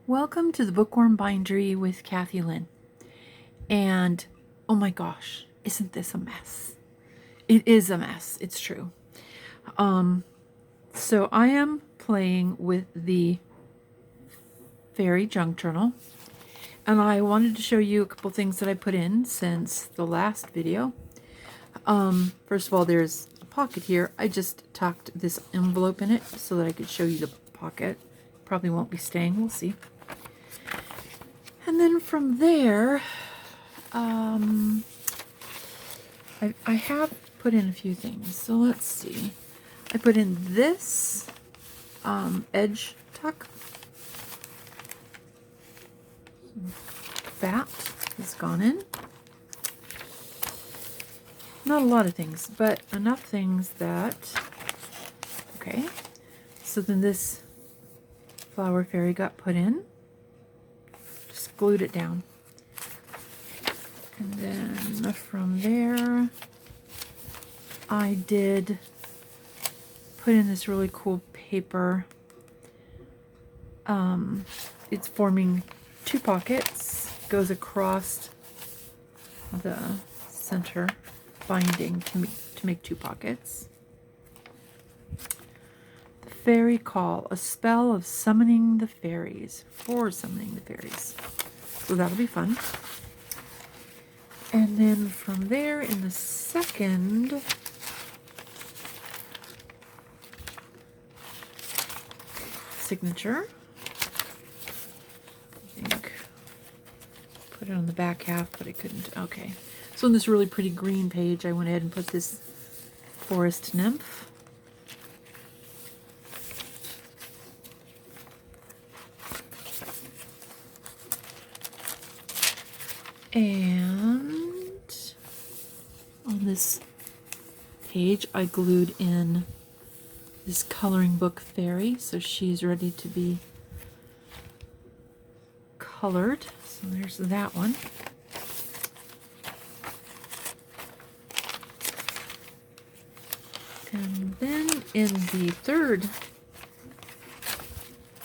Welcome to the Bookworm Bindery with Cathy-Lynn. And oh my gosh, isn't this a mess? It is a mess, it's true. So I am playing with the Fairy Junk Journal, and I wanted to show you a couple things that I put in since the last video. First of all, there's a pocket here. I just tucked this envelope in it so that I could show you the pocket. Probably won't be staying, we'll see. And then from there, I have put in a few things. So let's see. I put in this edge tuck. That has gone in. Not a lot of things, but enough things that, okay. So then this flower fairy got put in. Just glued it down. And then from there, I did put in this really cool paper. It's forming two pockets, goes across the center binding to make two pockets. The Fairy Call, a spell of summoning the fairies, for summoning the fairies. So that'll be fun. And then from there, in the second signature, I think, put it on the back half, but I couldn't. Okay. So on this really pretty green page, I went ahead and put this forest nymph. And on this page, I glued in this coloring book fairy, so she's ready to be colored. So there's that one. And then in the third,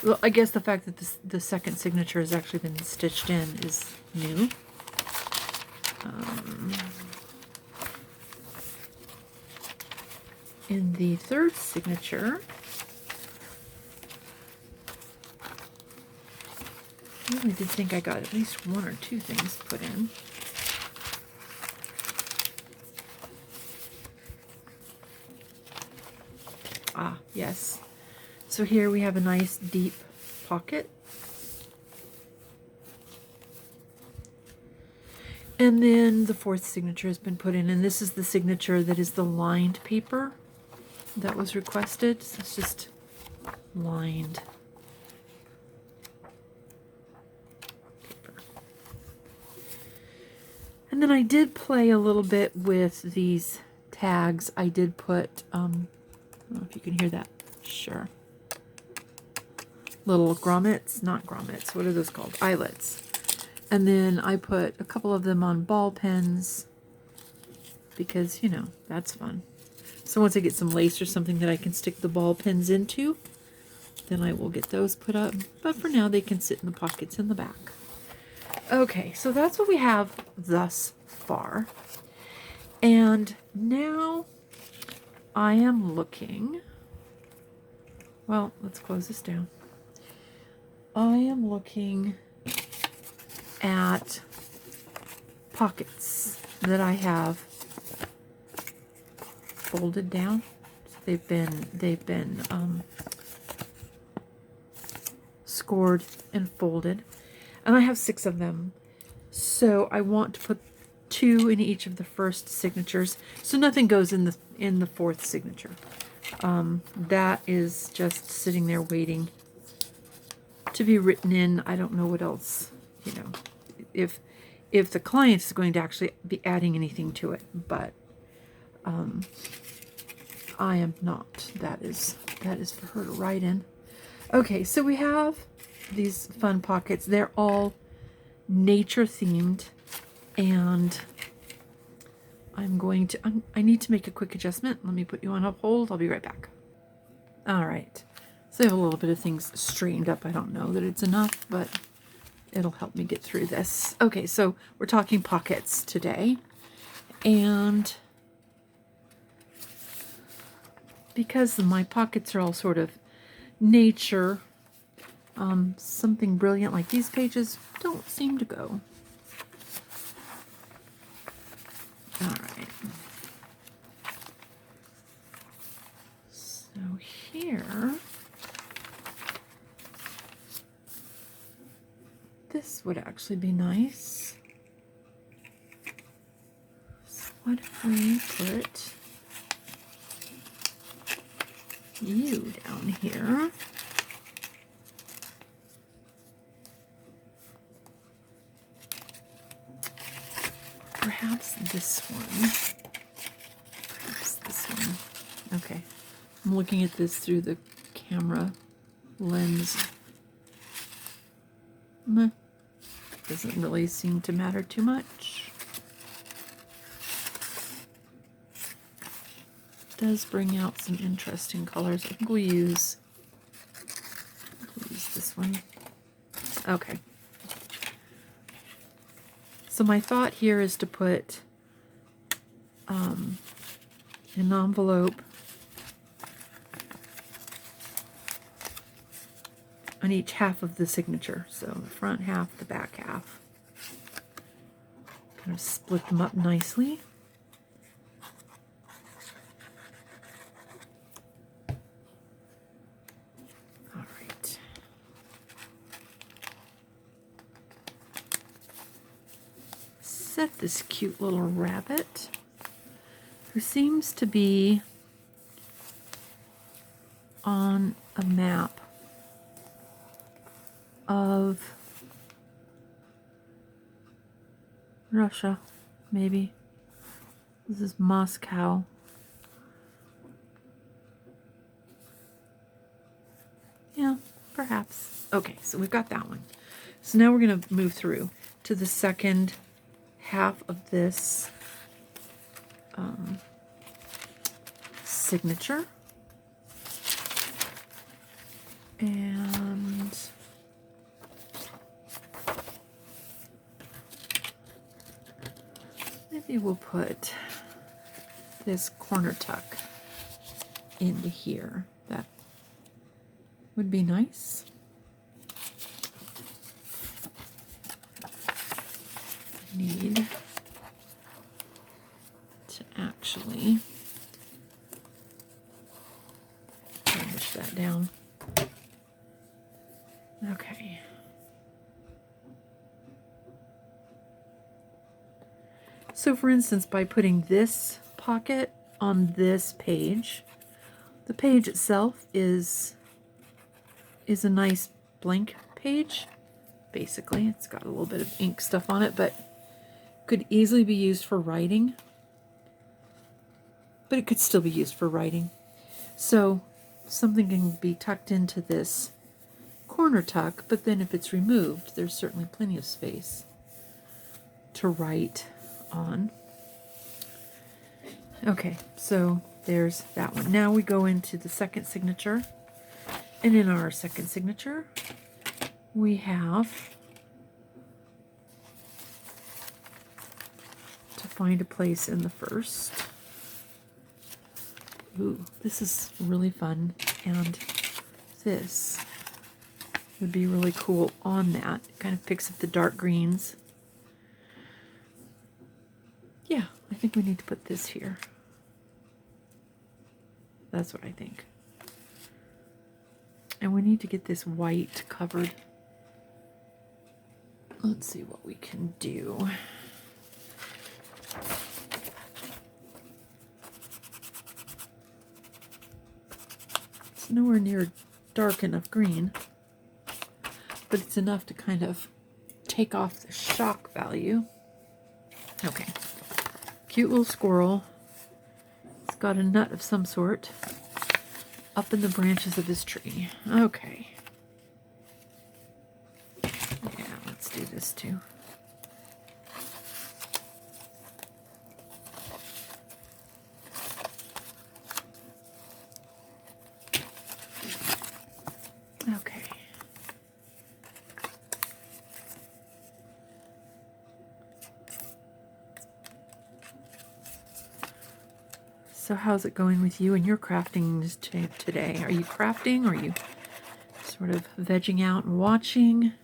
well, I guess the fact that the second signature has actually been stitched in is new. In the third signature, I really did think I got at least one or two things put in. Ah, yes. So here we have a nice deep pocket. And then the fourth signature has been put in, and this is the signature that is the lined paper that was requested. So it's just lined paper. And then I did play a little bit with these tags. I did put, I don't know if you can hear that. Sure. Little grommets, not grommets, what are those called? Eyelets. And then I put a couple of them on ball pens because, you know, that's fun. So once I get some lace or something that I can stick the ball pens into, then I will get those put up. But for now, they can sit in the pockets in the back. Okay, so that's what we have thus far. And now I am looking, well, let's close this down. I am looking at pockets that I have folded down. So they've been scored and folded, and I have 6 of them. So I want to put 2 in each of the first signatures, so nothing goes in the fourth signature. That is just sitting there waiting to be written in. I don't know what else, you know, if the client is going to actually be adding anything to it, but I am not. That is for her to write in. Okay, so we have these fun pockets. They're all nature themed, and I need to make a quick adjustment. Let me put you on hold. I'll be right back. All right. So I have a little bit of things straightened up. I don't know that it's enough, but it'll help me get through this. Okay, so we're talking pockets today. And because my pockets are all sort of nature, something brilliant like these pages don't seem to go. All right. So here, this would actually be nice. So what if we put you down here? Perhaps this one. Perhaps this one. Okay. I'm looking at this through the camera lens. Meh. Doesn't really seem to matter too much. Does bring out some interesting colors. I think we'll use this one. Okay. So my thought here is to put an envelope on each half of the signature. So the front half, the back half. Kind of split them up nicely. All right. Set this cute little rabbit who seems to be on a map of Russia, maybe. This is Moscow. Yeah, perhaps. Okay, so we've got that one. So now we're going to move through to the second half of this signature. And maybe we'll put this corner tuck into here. That would be nice. Need to actually push that down. Okay. So for instance, by putting this pocket on this page, the page itself is a nice blank page. Basically, it's got a little bit of ink stuff on it, but could easily be used for writing. But it could still be used for writing. So something can be tucked into this corner tuck, but then if it's removed, there's certainly plenty of space to write on. Okay, so there's that one. Now we go into the second signature. And in our second signature, we have to find a place in the first. Ooh, this is really fun. And this would be really cool on that. It kind of picks up the dark greens. Yeah, I think we need to put this here. That's what I think. And we need to get this white covered. Let's see what we can do. It's nowhere near dark enough green, but it's enough to kind of take off the shock value. Okay. Cute little squirrel. It's got a nut of some sort up in the branches of his tree. Okay. Yeah, let's do this too. So how's it going with you and your crafting today? Are you crafting? Or are you sort of vegging out and watching?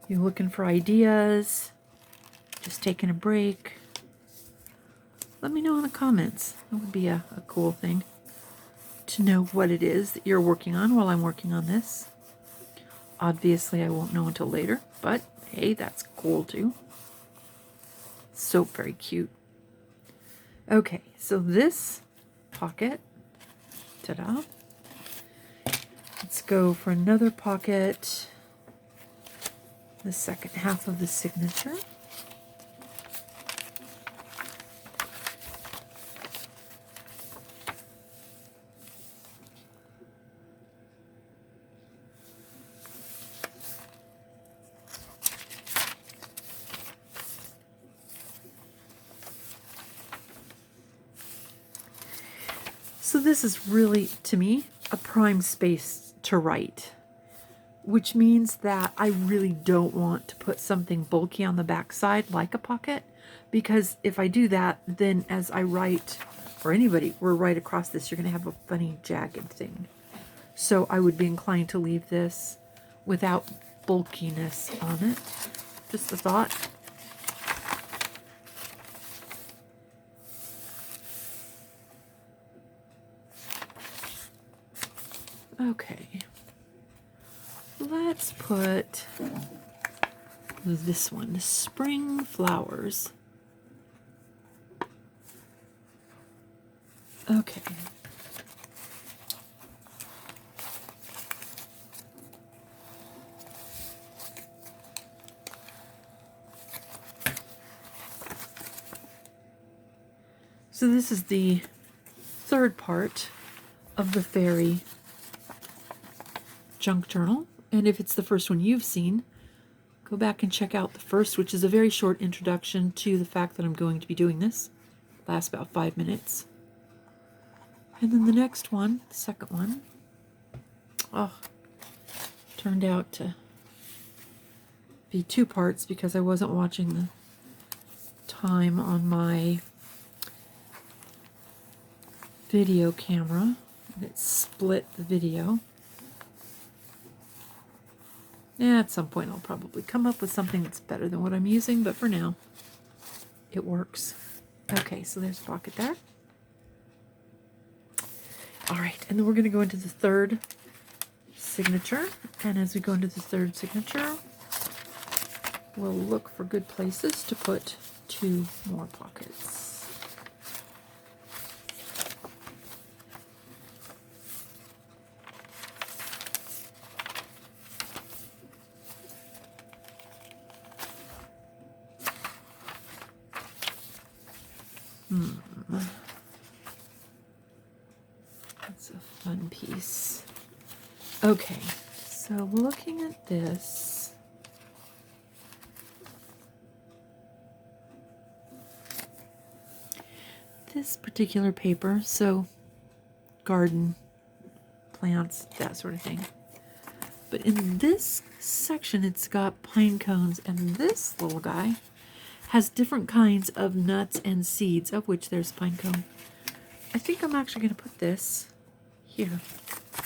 You looking for ideas? Just taking a break? Let me know in the comments. That would be a cool thing to know what it is that you're working on while I'm working on this. Obviously, I won't know until later, but hey, that's cool too. So very cute. Okay, so this pocket, ta-da. Let's go for another pocket, the second half of the signature. So this is really, to me, a prime space to write, which means that I really don't want to put something bulky on the back side like a pocket, because if I do that, then as I write, or anybody, we're right across this, you're going to have a funny jagged thing. So I would be inclined to leave this without bulkiness on it. Just a thought. Okay, let's put this one, Spring Flowers. Okay. So this is the third part of the fairy junk journal, and if it's the first one you've seen, go back and check out the first, which is a very short introduction to the fact that I'm going to be doing this. Lasts about 5 minutes. And then the next one, the second one, turned out to be 2 parts because I wasn't watching the time on my video camera, and it split the video. Yeah, at some point I'll probably come up with something that's better than what I'm using, but for now, it works. Okay, so there's a pocket there. All right, and then we're going to go into the third signature, and as we go into the third signature, we'll look for good places to put 2 more pockets. That's a fun piece. Okay, so looking at this, particular paper, so garden, plants, that sort of thing. But in this section, it's got pine cones, and this little guy has different kinds of nuts and seeds, of which there's a pine cone. I think I'm actually going to put this here.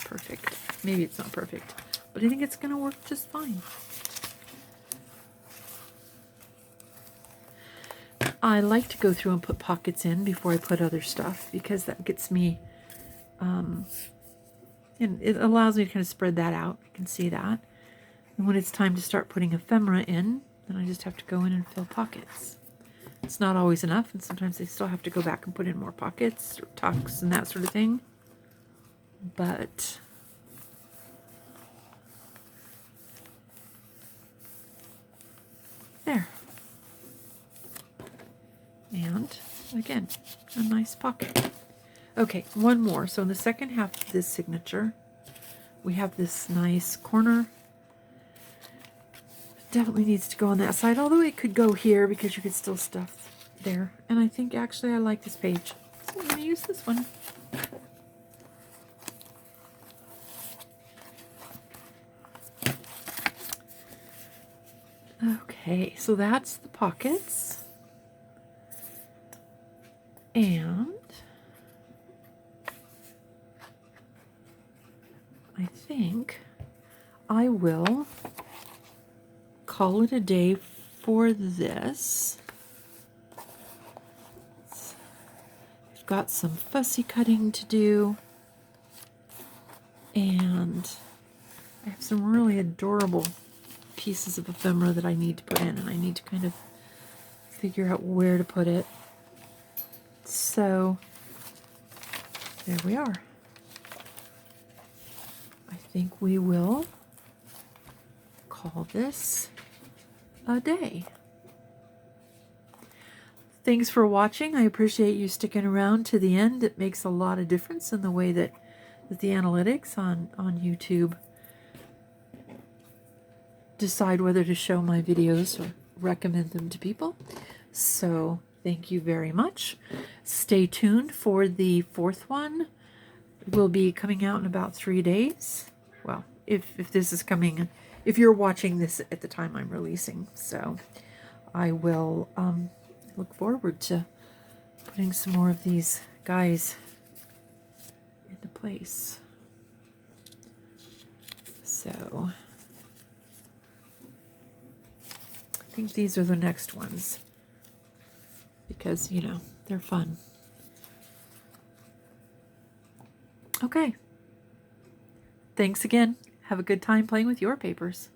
Perfect. Maybe it's not perfect, but I think it's going to work just fine. I like to go through and put pockets in before I put other stuff, because that gets me, and it allows me to kind of spread that out. I can see that. And when it's time to start putting ephemera in, then I just have to go in and fill pockets. It's not always enough, and sometimes I still have to go back and put in more pockets or tucks and that sort of thing. But there. And again, a nice pocket. Okay, one more. So in the second half of this signature, we have this nice corner. Definitely needs to go on that side, although it could go here because you could still stuff there. And I think actually I like this page, so I'm going to use this one. Okay, so that's the pockets. And think I will call it a day for this. I've got some fussy cutting to do, and I have some really adorable pieces of ephemera that I need to put in, and I need to kind of figure out where to put it. So there we are. I think we will call this a day. Thanks for watching. I appreciate you sticking around to the end. It makes a lot of difference in the way that the analytics on YouTube decide whether to show my videos or recommend them to people. So thank you very much. Stay tuned for the fourth one. It will be coming out in about 3 days. Well, if this is coming, if you're watching this at the time I'm releasing. So I will look forward to putting some more of these guys into place. So I think these are the next ones because, you know, they're fun. Okay. Thanks again. Have a good time playing with your papers.